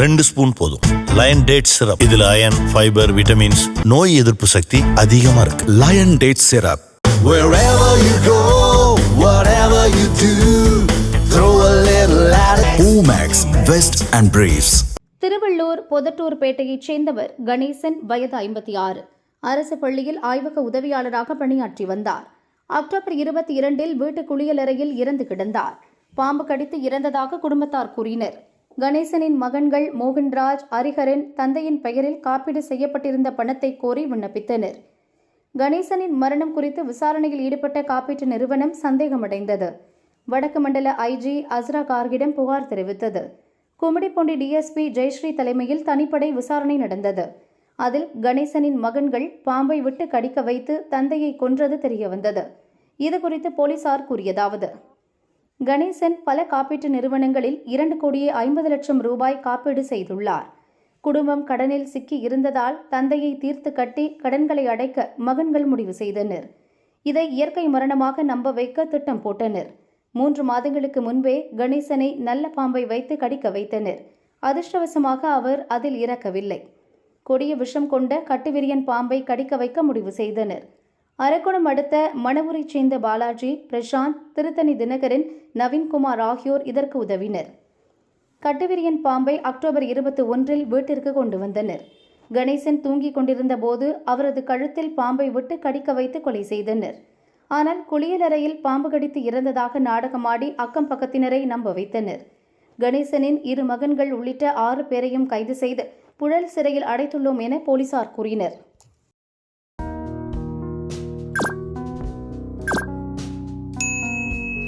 2 spoon போதும். Lion date syrup, இதுல iron, fibre, vitamins, நோய் எதிர்ப்பு சக்தி அதிகமா இருக்கு. Lion date syrup. Wherever you go, whatever you do, throw a little at it. Omax, Vest and Briefs. Tiruvallur பொதட்டூர்பேட்டையைச் சேர்ந்தவர் கணேசன், வயது 56. அரசு பள்ளியில் ஆய்வக உதவியாளராக பணியாற்றி வந்தார். அக்டோபர் 22 வீட்டு குளியலறையில் இறந்து கிடந்தார். பாம்பு கடித்து இறந்ததாக குடும்பத்தார் கூறினர். கணேசனின் மகன்கள் மோகன்ராஜ், ஹரிஹரன் தந்தையின் பெயரில் காப்பீடு செய்யப்பட்டிருந்த பணத்தை கோரி விண்ணப்பித்தனர். கணேசனின் மரணம் குறித்து விசாரணையில் ஈடுபட்ட காப்பீட்டு நிறுவனம் சந்தேகமடைந்தது. வடக்கு மண்டல ஐஜி அஸ்ரா கார்கிடம் புகார் தெரிவித்தது. கும்மிடிப்பூண்டி டிஎஸ்பி ஜெயஸ்ரீ தலைமையில் தனிப்படை விசாரணை நடந்தது. அதில் கணேசனின் மகன்கள் பாம்பை விட்டு கடிக்க வைத்து தந்தையை கொன்றது தெரியவந்தது. இதுகுறித்து போலீசார் கூறியதாவது: கணேசன் பல காப்பீட்டு நிறுவனங்களில் 2,50,00,000 ரூபாய் காப்பீடு செய்துள்ளார். குடும்பம் கடனில் சிக்கி இருந்ததால் தந்தையை தீர்த்து கட்டி கடன்களை அடைக்க மகன்கள் முடிவு செய்தனர். இதை இயற்கை மரணமாக நம்ப வைக்க திட்டம் போட்டனர். 3 மாதங்களுக்கு முன்பே கணேசனை நல்ல பாம்பை வைத்து கடிக்க வைத்தனர். அதிர்ஷ்டவசமாக அவர் அதில் இறக்கவில்லை. கொடிய விஷம் கொண்ட கட்டுவிரியன் பாம்பை கடிக்க வைக்க முடிவு செய்தனர். அரக்கோணம் அடுத்த மணவூரைச் சேர்ந்த பாலாஜி, பிரசாந்த், திருத்தணி தினகரன், நவீன்குமார் ஆகியோர் இதற்கு உதவினர். கட்டுவிரியன் பாம்பை அக்டோபர் 21 வீட்டிற்கு கொண்டு வந்தனர். கணேசன் தூங்கிக் கொண்டிருந்த போது அவரது கழுத்தில் பாம்பை விட்டு கடிக்க வைத்து கொலை செய்தனர். ஆனால் குளியலறையில் பாம்பு கடித்து இறந்ததாக நாடகமாடி அக்கம் பக்கத்தினரை நம்ப வைத்தனர். கணேசனின் 2 மகன்கள் உள்ளிட்ட 6 பேரையும் கைது செய்து புழல் சிறையில் அடைத்துள்ளோம் என போலீசார் கூறினர்.